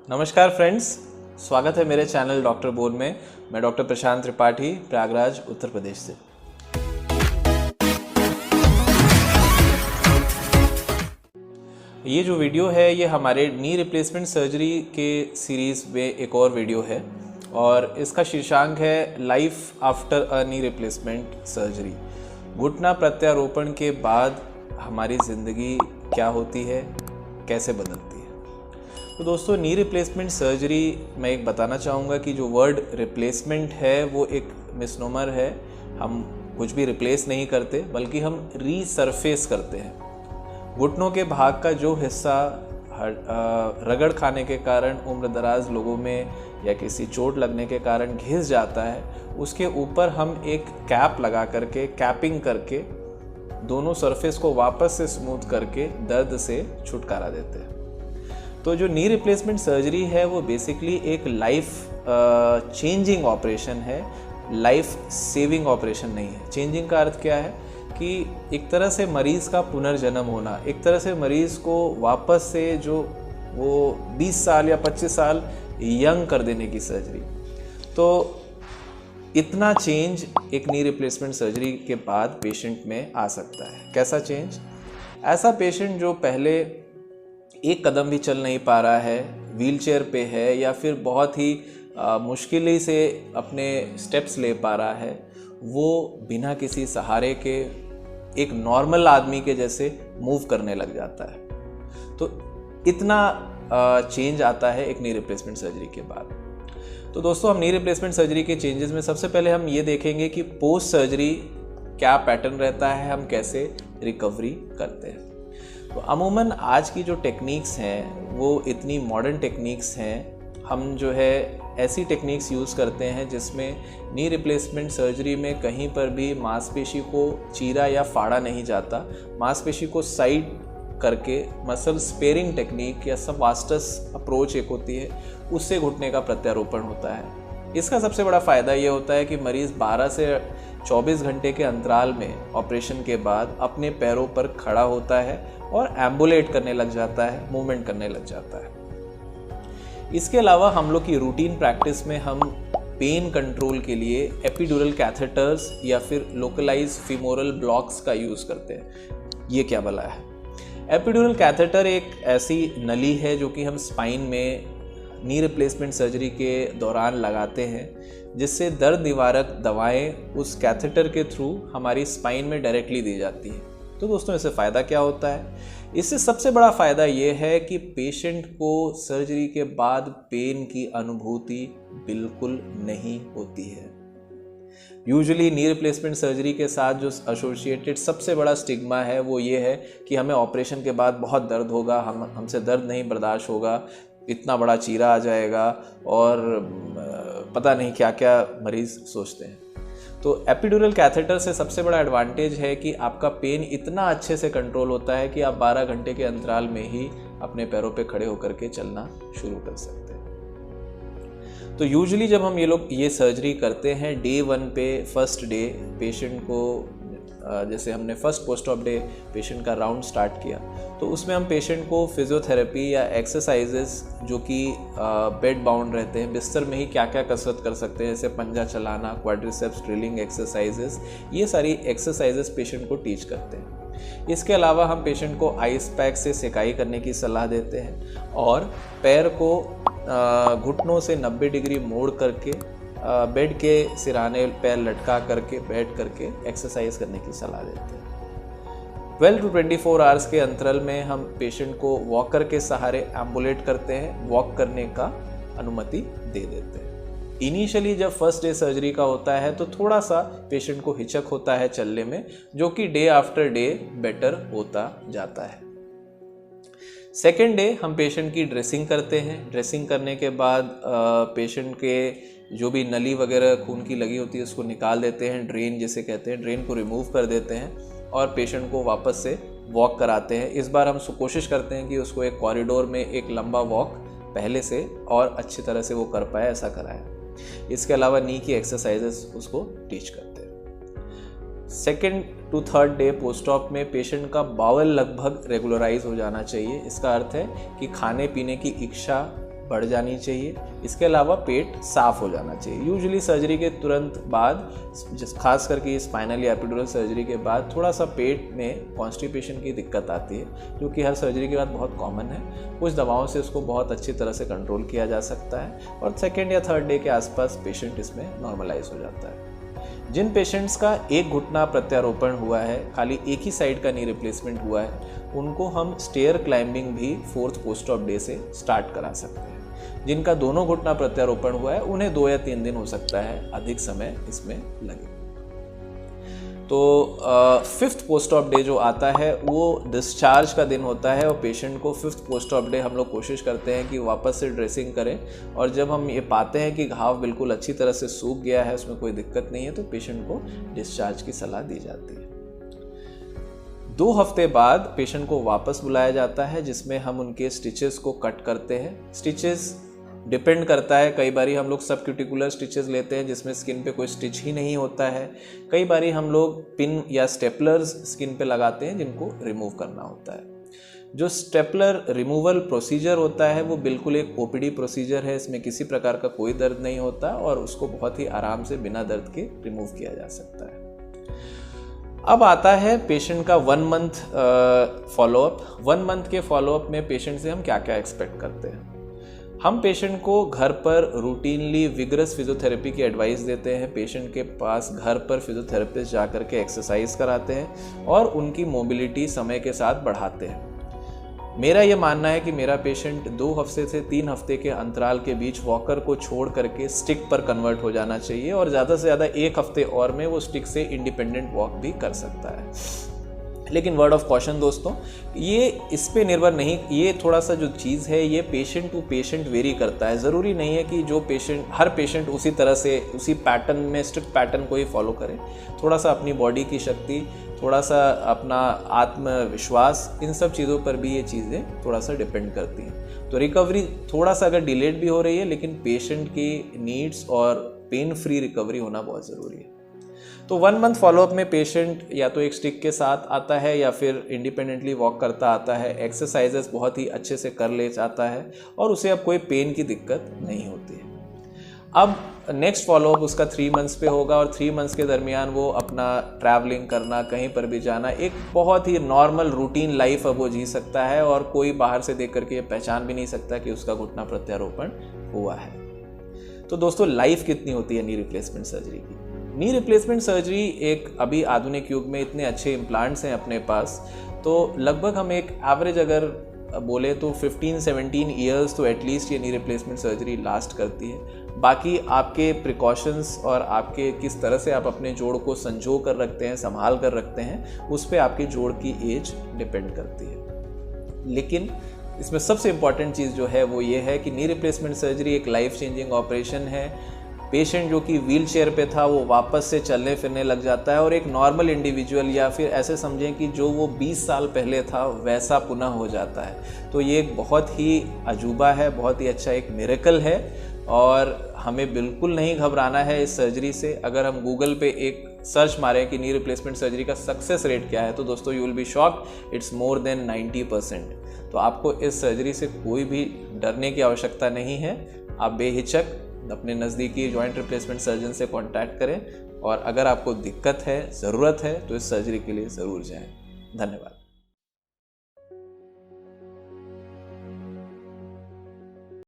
नमस्कार फ्रेंड्स, स्वागत है मेरे चैनल डॉक्टर बोल में। मैं डॉक्टर प्रशांत त्रिपाठी, प्रयागराज, उत्तर प्रदेश से। ये जो वीडियो है ये हमारे नी रिप्लेसमेंट सर्जरी के सीरीज़ में एक और वीडियो है और इसका शीर्षांक है life after a knee replacement surgery. घुटना प्रत्यारोपण के बाद हमारी ज़िंदगी क्या होती है, कैसे बदलती है। तो दोस्तों, नी रिप्लेसमेंट सर्जरी मैं एक बताना चाहूँगा कि जो वर्ड रिप्लेसमेंट है वो एक मिसनोमर है। हम कुछ भी रिप्लेस नहीं करते बल्कि हम रीसरफेस करते हैं। घुटनों के भाग का जो हिस्सा रगड़ खाने के कारण उम्रदराज लोगों में या किसी चोट लगने के कारण घिस जाता है, उसके ऊपर हम एक कैप लगा करके, कैपिंग करके दोनों सरफेस को वापस से स्मूथ करके दर्द से छुटकारा देते हैं। तो जो नी रिप्लेसमेंट सर्जरी है वो बेसिकली एक लाइफ चेंजिंग ऑपरेशन है, लाइफ सेविंग ऑपरेशन नहीं है। चेंजिंग का अर्थ क्या है कि एक तरह से मरीज़ का पुनर्जन्म होना, एक तरह से मरीज़ को वापस से जो वो 20 साल या 25 साल यंग कर देने की सर्जरी। तो इतना चेंज एक नी रिप्लेसमेंट सर्जरी के बाद पेशेंट में आ सकता है। कैसा चेंज? ऐसा पेशेंट जो पहले एक कदम भी चल नहीं पा रहा है, व्हीलचेयर पे है या फिर बहुत ही मुश्किल से अपने स्टेप्स ले पा रहा है, वो बिना किसी सहारे के एक नॉर्मल आदमी के जैसे मूव करने लग जाता है। तो इतना चेंज आता है एक नी रिप्लेसमेंट सर्जरी के बाद। तो दोस्तों, हम नी रिप्लेसमेंट सर्जरी के चेंजेस में सबसे पहले हम ये देखेंगे कि पोस्ट सर्जरी क्या पैटर्न रहता है, हम कैसे रिकवरी करते हैं। तो अमूमन आज की जो टेक्निक्स हैं वो इतनी मॉडर्न टेक्निक्स हैं। हम जो है ऐसी टेक्निक्स यूज़ करते हैं जिसमें नी रिप्लेसमेंट सर्जरी में कहीं पर भी मांसपेशी को चीरा या फाड़ा नहीं जाता। मांसपेशी को साइड करके मसल स्पेयरिंग टेक्निक या सबवास्टस अप्रोच एक होती है, उससे घुटने का प्रत्यारोपण होता है। इसका सबसे बड़ा फ़ायदा ये होता है कि मरीज़ 12 से 24 घंटे के अंतराल में ऑपरेशन के बाद अपने पैरों पर खड़ा होता है और एम्बुलेट करने लग जाता है, मूवमेंट करने लग जाता है। इसके अलावा हम लोग की रूटीन प्रैक्टिस में हम पेन कंट्रोल के लिए एपिड्यूरल कैथेटर्स या फिर लोकलाइज फीमोरल ब्लॉक्स का यूज़ करते हैं। ये क्या भला है? एपिड्यूरल कैथेटर एक ऐसी नली है जो कि हम स्पाइन में नी रिप्लेसमेंट सर्जरी के दौरान लगाते हैं, जिससे दर्द निवारक दवाएं उस कैथेटर के थ्रू हमारी स्पाइन में डायरेक्टली दी जाती हैं। तो दोस्तों, इससे फ़ायदा क्या होता है? इससे सबसे बड़ा फ़ायदा ये है कि पेशेंट को सर्जरी के बाद पेन की अनुभूति बिल्कुल नहीं होती है। यूजुअली नी रिप्लेसमेंट सर्जरी के साथ जो एसोसिएटेड सबसे बड़ा स्टिग्मा है वो ये है कि हमें ऑपरेशन के बाद बहुत दर्द होगा, हमसे दर्द नहीं बर्दाश्त होगा, इतना बड़ा चीरा आ जाएगा और पता नहीं क्या क्या मरीज़ सोचते हैं। तो एपिड्यूरल कैथेटर से सबसे बड़ा एडवांटेज है कि आपका पेन इतना अच्छे से कंट्रोल होता है कि आप 12 घंटे के अंतराल में ही अपने पैरों पे खड़े होकर के चलना शुरू कर सकते हैं। तो यूजुअली जब हम ये सर्जरी करते हैं डे 1 पे, फर्स्ट डे पेशेंट को, जैसे हमने first post op day patient का राउंड स्टार्ट किया, तो उसमें हम पेशेंट को फिजियोथेरेपी या एक्सरसाइजेस जो कि बेड बाउंड रहते हैं, बिस्तर में ही क्या क्या कसरत कर सकते हैं, जैसे पंजा चलाना, क्वाड्रिसेप्स ड्रिलिंग एक्सरसाइजेस, ये सारी एक्सरसाइजेस पेशेंट को टीच करते हैं। इसके अलावा हम पेशेंट को आइस पैक से सेकाई करने की सलाह देते हैं और पैर को घुटनों से 90 डिग्री मोड़ करके बेड के सिराने पैर लटका करके बैठ करके एक्सरसाइज करने की सलाह देते हैं। 12 to 24 आवर्स के अंतराल में हम पेशेंट को वॉकर के सहारे एम्बुलेट करते हैं, वॉक करने का अनुमति दे देते हैं। इनिशियली जब फर्स्ट डे सर्जरी का होता है तो थोड़ा सा पेशेंट को हिचक होता है चलने में, जो कि डे आफ्टर डे बेटर होता जाता है। सेकेंड डे हम पेशेंट की ड्रेसिंग करते हैं। ड्रेसिंग करने के बाद पेशेंट के जो भी नली वगैरह खून की लगी होती है उसको निकाल देते हैं, ड्रेन जिसे कहते हैं, ड्रेन को रिमूव कर देते हैं और पेशेंट को वापस से वॉक कराते हैं। इस बार हम कोशिश करते हैं कि उसको एक कॉरिडोर में एक लंबा वॉक पहले से और अच्छी तरह से वो कर पाए, ऐसा कराया। इसके अलावा नी की एक्सरसाइजेस उसको टीच करते हैं। 2nd to 3rd day post op में पेशेंट का बावल लगभग रेगुलराइज हो जाना चाहिए। इसका अर्थ है कि खाने पीने की इच्छा बढ़ जानी चाहिए। इसके अलावा पेट साफ हो जाना चाहिए। यूजुअली सर्जरी के तुरंत बाद, खास करके स्पाइनल या एपिड्यूरल सर्जरी के बाद थोड़ा सा पेट में कॉन्स्टिपेशन की दिक्कत आती है, जो कि हर सर्जरी के बाद बहुत कॉमन है। कुछ दवाओं से उसको बहुत अच्छी तरह से कंट्रोल किया जा सकता है और सेकेंड या थर्ड डे के आसपास पेशेंट इसमें नॉर्मलाइज हो जाता है। जिन पेशेंट्स का एक घुटना प्रत्यारोपण हुआ है, खाली एक ही साइड का नी रिप्लेसमेंट हुआ है, उनको हम स्टेयर क्लाइंबिंग भी 4th पोस्ट ऑप डे से स्टार्ट करा सकते हैं। जिनका दोनों घुटना प्रत्यारोपण हुआ है उन्हें 2 या 3 दिन हो सकता है अधिक समय इसमें लगे। तो 5th पोस्ट ऑप डे जो आता है वो डिस्चार्ज का दिन होता है और पेशेंट को 5th पोस्ट ऑप डे हम लोग कोशिश करते हैं कि वापस से ड्रेसिंग करें, और जब हम ये पाते हैं कि घाव बिल्कुल अच्छी तरह से सूख गया है, उसमें कोई दिक्कत नहीं है, तो पेशेंट को डिस्चार्ज की सलाह दी जाती है। 2 हफ्ते बाद पेशेंट को वापस बुलाया जाता है, जिसमें हम उनके स्टिचेस को कट करते हैं। स्टिचेस डिपेंड करता है, कई बारी हम लोग सबक्यूटिकुलर स्टिचेस लेते हैं जिसमें स्किन पे कोई स्टिच ही नहीं होता है। कई बारी हम लोग पिन या स्टेपलर्स स्किन पे लगाते हैं जिनको रिमूव करना होता है। जो स्टेपलर रिमूवल प्रोसीजर होता है वो बिल्कुल एक ओपीडी प्रोसीजर है। इसमें किसी प्रकार का कोई दर्द नहीं होता और उसको बहुत ही आराम से बिना दर्द के रिमूव किया जा सकता है। अब आता है पेशेंट का 1 मंथ फॉलोअप। 1 मंथ के फॉलोअप में पेशेंट से हम क्या क्या एक्सपेक्ट करते हैं। हम पेशेंट को घर पर रूटीनली विगरस फिजियोथेरेपी की एडवाइस देते हैं। पेशेंट के पास घर पर फिजियोथेरेपिस्ट जा कर के एक्सरसाइज कराते हैं और उनकी मोबिलिटी समय के साथ बढ़ाते हैं। मेरा ये मानना है कि मेरा पेशेंट 2 हफ्ते से 3 हफ्ते के अंतराल के बीच वॉकर को छोड़ करके स्टिक पर कन्वर्ट हो जाना चाहिए और ज़्यादा से ज़्यादा 1 हफ्ते और में वो स्टिक से इंडिपेंडेंट वॉक भी कर सकता है। लेकिन वर्ड ऑफ कॉशन दोस्तों, ये इस पे निर्भर नहीं, ये थोड़ा सा जो चीज़ है ये पेशेंट टू पेशेंट वेरी करता है। ज़रूरी नहीं है कि जो पेशेंट, हर पेशेंट उसी तरह से उसी पैटर्न में, स्ट्रिक्ट पैटर्न को ही फॉलो करे। थोड़ा सा अपनी बॉडी की शक्ति, थोड़ा सा अपना आत्मविश्वास, इन सब चीज़ों पर भी ये चीज़ें थोड़ा सा डिपेंड करती हैं। तो रिकवरी थोड़ा सा अगर डिलेड भी हो रही है, लेकिन पेशेंट की नीड्स और पेन फ्री रिकवरी होना बहुत ज़रूरी है। तो 1 मंथ फॉलोअप में पेशेंट या तो एक स्टिक के साथ आता है या फिर इंडिपेंडेंटली वॉक करता आता है, एक्सरसाइजेस बहुत ही अच्छे से कर ले जाता है और उसे अब कोई पेन की दिक्कत नहीं होती है। अब नेक्स्ट फॉलोअप उसका 3 मंथ्स पे होगा और 3 मंथ्स के दरमियान वो अपना ट्रैवलिंग करना, कहीं पर भी जाना, एक बहुत ही नॉर्मल रूटीन लाइफ अब वो जी सकता है और कोई बाहर से देख करके पहचान भी नहीं सकता कि उसका घुटना प्रत्यारोपण हुआ है। तो दोस्तों, लाइफ कितनी होती है नी रिप्लेसमेंट सर्जरी की। नी रिप्लेसमेंट सर्जरी एक अभी आधुनिक युग में इतने अच्छे इम्प्लांट्स हैं अपने पास, तो लगभग हम एक एवरेज अगर बोले तो 15-17 ईयर्स तो एटलीस्ट ये नी रिप्लेसमेंट सर्जरी लास्ट करती है। बाकी आपके प्रिकॉशंस और आपके किस तरह से आप अपने जोड़ को संजो कर रखते हैं, संभाल कर रखते हैं, उस पर आपकी जोड़ की एज डिपेंड करती है। लेकिन इसमें सबसे इम्पॉर्टेंट चीज़ जो है वो ये है कि नी रिप्लेसमेंट सर्जरी एक लाइफ चेंजिंग ऑपरेशन है। पेशेंट जो कि व्हील चेयर पे था वो वापस से चलने फिरने लग जाता है और एक नॉर्मल इंडिविजुअल, या फिर ऐसे समझें कि जो वो 20 साल पहले था वैसा पुनः हो जाता है। तो ये एक बहुत ही अजूबा है, बहुत ही अच्छा एक मिरेकल है और हमें बिल्कुल नहीं घबराना है इस सर्जरी से। अगर हम गूगल पे एक सर्च मारें कि नी रिप्लेसमेंट सर्जरी का सक्सेस रेट क्या है, तो दोस्तों you will be shocked, it's more than 90%। तो आपको इस सर्जरी से कोई भी डरने की आवश्यकता नहीं है। आप बेहिचक अपने नज़दीकी जॉइंट रिप्लेसमेंट सर्जन से कांटेक्ट करें और अगर आपको दिक्कत है, ज़रूरत है, तो इस सर्जरी के लिए ज़रूर जाएं। धन्यवाद।